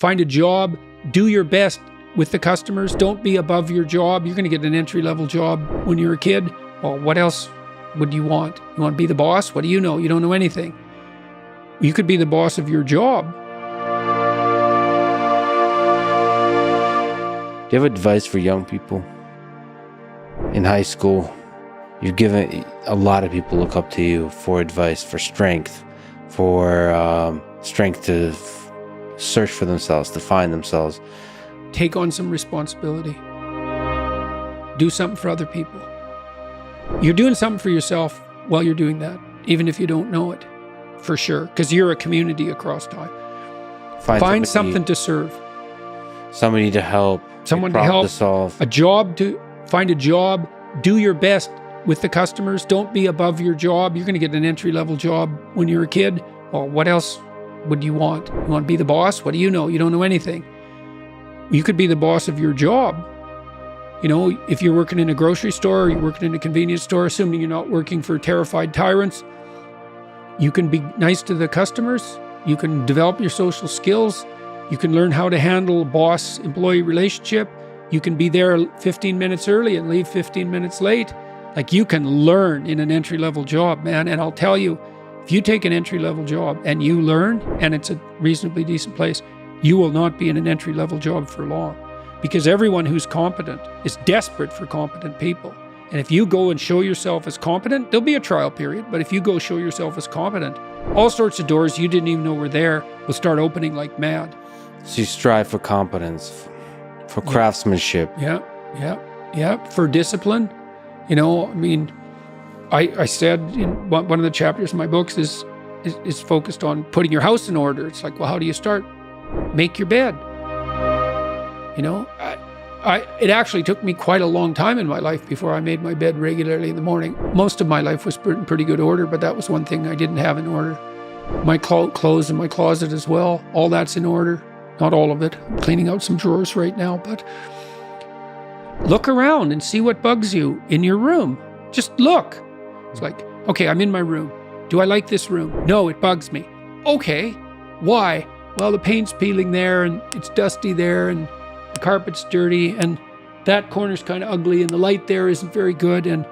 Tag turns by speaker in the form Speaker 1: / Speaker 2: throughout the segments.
Speaker 1: find a job, do your best with the customers. Don't be above your job. You're going to get an entry-level job when you're a kid. Well, what else would you want? You want to be the boss? What do you know? You don't know anything. You could be the boss of your job.
Speaker 2: Do you have advice for young people? In high school, you've given a lot of people look up to you for advice, for strength to search for themselves, to find themselves.
Speaker 1: Take on some responsibility. Do something for other people. You're doing something for yourself while you're doing that, even if you don't know it, for sure, because you're a community across time. Find something to serve.
Speaker 2: Somebody to help.
Speaker 1: Someone to help.
Speaker 2: To solve.
Speaker 1: Find a job. Do your best with the customers. Don't be above your job. You're going to get an entry-level job when you're a kid. Well, what else would you want? You want to be the boss? What do you know? You don't know anything. You could be the boss of your job. You know, if you're working in a grocery store or you're working in a convenience store, assuming you're not working for terrified tyrants, you can be nice to the customers. You can develop your social skills. You can learn how to handle a boss-employee relationship. You can be there 15 minutes early and leave 15 minutes late. Like, you can learn in an entry-level job, man. And I'll tell you, if you take an entry-level job and you learn, and it's a reasonably decent place, you will not be in an entry-level job for long, because everyone who's competent is desperate for competent people. And if you go and show yourself as competent, there'll be a trial period, but if you go show yourself as competent, all sorts of doors you didn't even know were there will start opening like mad.
Speaker 2: So you strive for competence, for craftsmanship.
Speaker 1: Yeah, for discipline. You know, I mean, I said in one of the chapters in my books is focused on putting your house in order. It's like, well, how do you start? Make your bed. You know, it actually took me quite a long time in my life before I made my bed regularly in the morning. Most of my life was in pretty good order, but that was one thing I didn't have in order. My clothes in my closet as well, all that's in order. Not all of it. I'm cleaning out some drawers right now, but look around and see what bugs you in your room. Just look. It's like, okay, I'm in my room. Do I like this room? No, it bugs me. Okay, why? Well, the paint's peeling there, and it's dusty there, and the carpet's dirty, and that corner's kind of ugly, and the light there isn't very good, and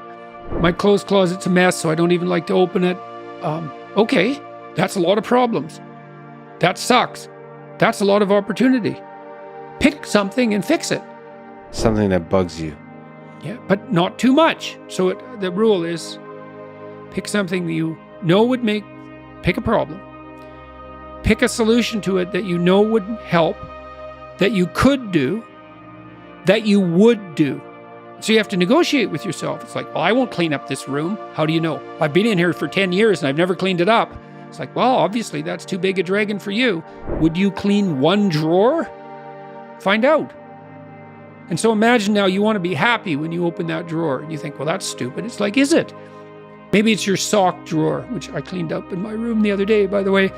Speaker 1: my clothes closet's a mess, so I don't even like to open it. Okay, that's a lot of problems. That sucks. That's a lot of opportunity. Pick something and fix it.
Speaker 2: Something that bugs you.
Speaker 1: Yeah, but not too much. So the rule is, pick something you know would pick a problem. Pick a solution to it that you know would help, that you could do, that you would do. So you have to negotiate with yourself. It's like, well, I won't clean up this room. How do you know? I've been in here for 10 years and I've never cleaned it up. It's like, well, obviously that's too big a dragon for you. Would you clean one drawer? Find out. And so imagine now you want to be happy when you open that drawer and you think, well, that's stupid. It's like, is it? Maybe it's your sock drawer, which I cleaned up in my room the other day, by the way.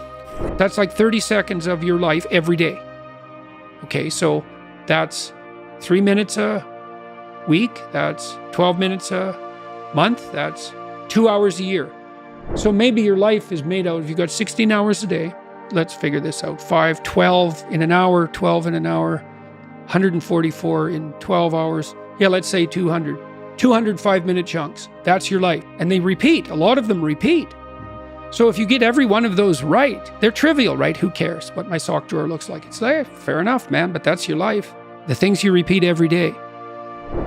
Speaker 1: That's like 30 seconds of your life every day. Okay, so that's 3 minutes a week. That's 12 minutes a month. That's 2 hours a year. So maybe your life is made out of, you've got 16 hours a day. Let's figure this out. 12 in an hour, 12 in an hour, 144 in 12 hours. Yeah, let's say 200. 200 5-minute chunks. That's your life. And they repeat. A lot of them repeat. So if you get every one of those right, they're trivial, right? Who cares what my sock drawer looks like? It's like, fair enough, man, but that's your life. The things you repeat every day.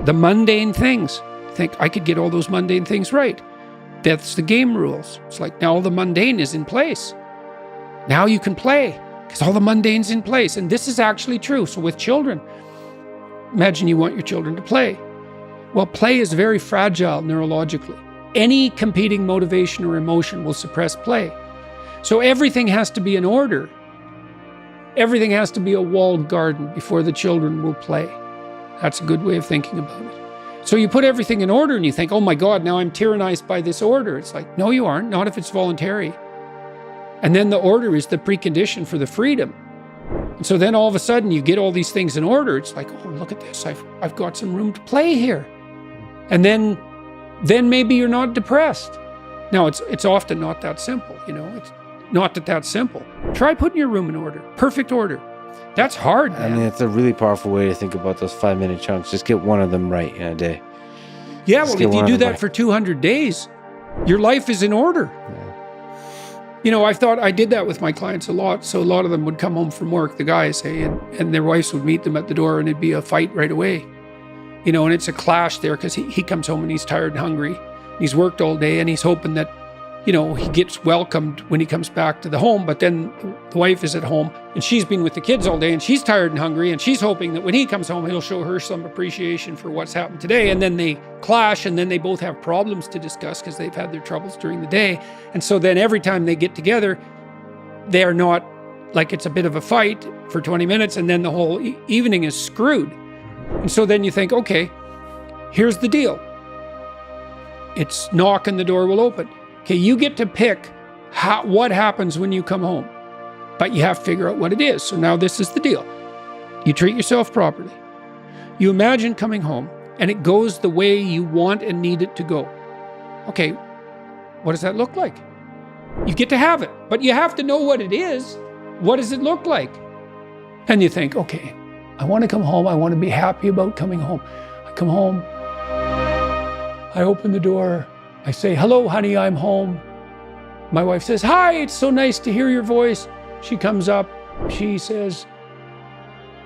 Speaker 1: The mundane things. Think, I could get all those mundane things right. That's the game rules. It's like, now all the mundane is in place. Now you can play, because all the mundane's in place. And this is actually true. So with children, imagine you want your children to play. Well, play is very fragile neurologically. Any competing motivation or emotion will suppress play. So everything has to be in order. Everything has to be a walled garden before the children will play. That's a good way of thinking about it. So you put everything in order and you think, oh my God, now I'm tyrannized by this order. It's like, no, you aren't, not if it's voluntary. And then the order is the precondition for the freedom. And so then all of a sudden you get all these things in order. It's like, oh, look at this. I've got some room to play here. And then maybe you're not depressed. Now, it's often not that simple, you know. It's not that simple. Try putting your room in order, perfect order. That's hard,
Speaker 2: I
Speaker 1: man.
Speaker 2: mean, it's a really powerful way to think about those 5-minute chunks. Just get one of them right in a day.
Speaker 1: Yeah,
Speaker 2: Just
Speaker 1: well,
Speaker 2: get
Speaker 1: if you
Speaker 2: one
Speaker 1: do
Speaker 2: of them
Speaker 1: that
Speaker 2: right.
Speaker 1: for 200 days, your life is in order. I thought I did that with my clients a lot. So a lot of them would come home from work, the guys, hey, and their wives would meet them at the door, and it'd be a fight right away. And it's a clash there because he comes home and he's tired and hungry. He's worked all day and he's hoping that, he gets welcomed when he comes back to the home. But then the wife is at home and she's been with the kids all day and she's tired and hungry. And she's hoping that when he comes home, he'll show her some appreciation for what's happened today. And then they clash, and then they both have problems to discuss because they've had their troubles during the day. And so then every time they get together, they're not like, it's a bit of a fight for 20 minutes and then the whole evening is screwed. And so then you think, okay, here's the deal. It's knock and the door will open. Okay, you get to pick what happens when you come home, but you have to figure out what it is. So now this is the deal. You treat yourself properly. You imagine coming home and it goes the way you want and need it to go. Okay, what does that look like? You get to have it, but you have to know what it is. What does it look like? And you think, okay, I want to come home. I want to be happy about coming home. I come home. I open the door. I say, hello, honey, I'm home. My wife says, hi, it's so nice to hear your voice. She comes up. She says,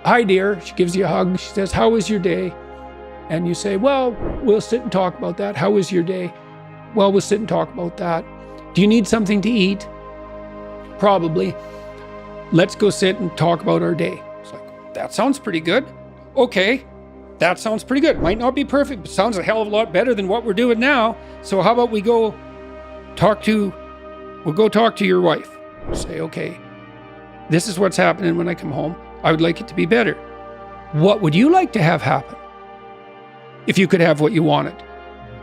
Speaker 1: hi, dear. She gives you a hug. She says, how was your day? And you say, well, we'll sit and talk about that. How was your day? Well, we'll sit and talk about that. Do you need something to eat? Probably. Let's go sit and talk about our day. It's like, that sounds pretty good. Okay, that sounds pretty good. Might not be perfect, but sounds a hell of a lot better than what we're doing now. So how about we'll go talk to your wife. Say, okay, this is what's happening when I come home. I would like it to be better. What would you like to have happen if you could have what you wanted?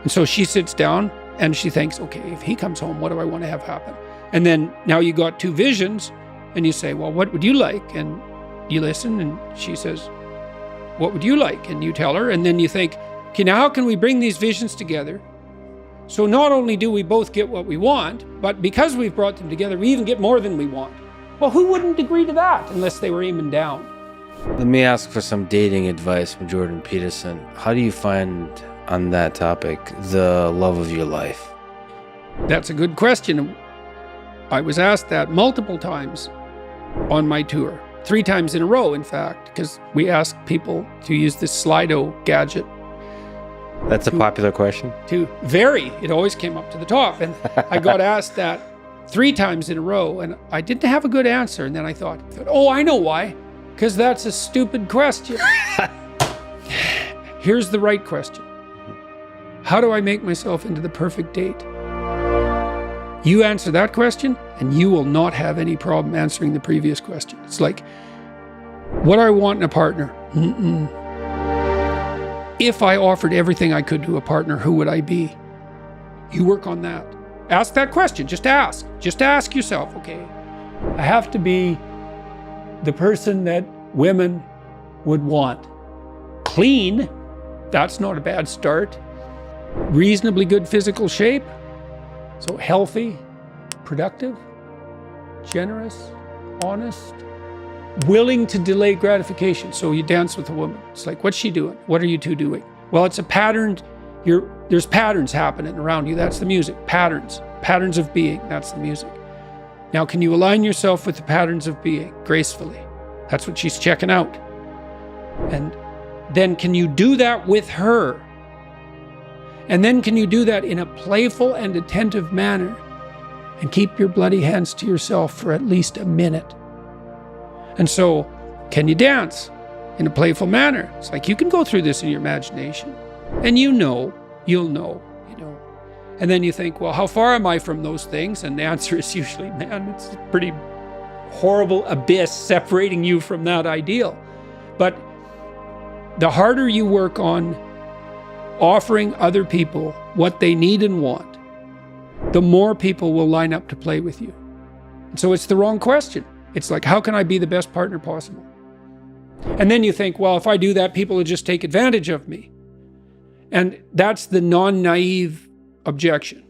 Speaker 1: And so she sits down and she thinks, okay, if he comes home, what do I want to have happen? And then now you got two visions and you say, well, what would you like? And you listen and she says, what would you like? And you tell her, and then you think, okay, now how can we bring these visions together? So not only do we both get what we want, but because we've brought them together, we even get more than we want. Well, who wouldn't agree to that unless they were aiming down?
Speaker 2: Let me ask for some dating advice from Jordan Peterson. How do you find, on that topic, the love of your life?
Speaker 1: That's a good question. I was asked that multiple times on my tour. 3 times in a row, in fact, because we asked people to use this Slido gadget.
Speaker 2: That's a popular question.
Speaker 1: To vary. It always came up to the top. And I got asked that 3 times in a row, and I didn't have a good answer. And then I thought, oh, I know why. Because that's a stupid question. Here's the right question. How do I make myself into the perfect date? You answer that question, and you will not have any problem answering the previous question. It's like, what do I want in a partner? If I offered everything I could to a partner, who would I be? You work on that. Ask that question. Just ask. Just ask yourself, okay, I have to be the person that women would want. Clean, that's not a bad start. Reasonably good physical shape. So healthy, productive, generous, honest, willing to delay gratification. So you dance with a woman. It's like, what's she doing? What are you two doing? Well, it's a pattern. There's patterns happening around you. That's the music. Patterns of being. That's the music. Now, can you align yourself with the patterns of being gracefully? That's what she's checking out. And then can you do that with her? And then can you do that in a playful and attentive manner and keep your bloody hands to yourself for at least a minute? And so, can you dance in a playful manner? It's like you can go through this in your imagination and you'll know. And then you think, well, how far am I from those things? And the answer is usually, man, it's a pretty horrible abyss separating you from that ideal. But the harder you work on offering other people what they need and want, the more people will line up to play with you. And so it's the wrong question. It's like, how can I be the best partner possible? And then you think, well, if I do that, people will just take advantage of me. And that's the non-naive objection.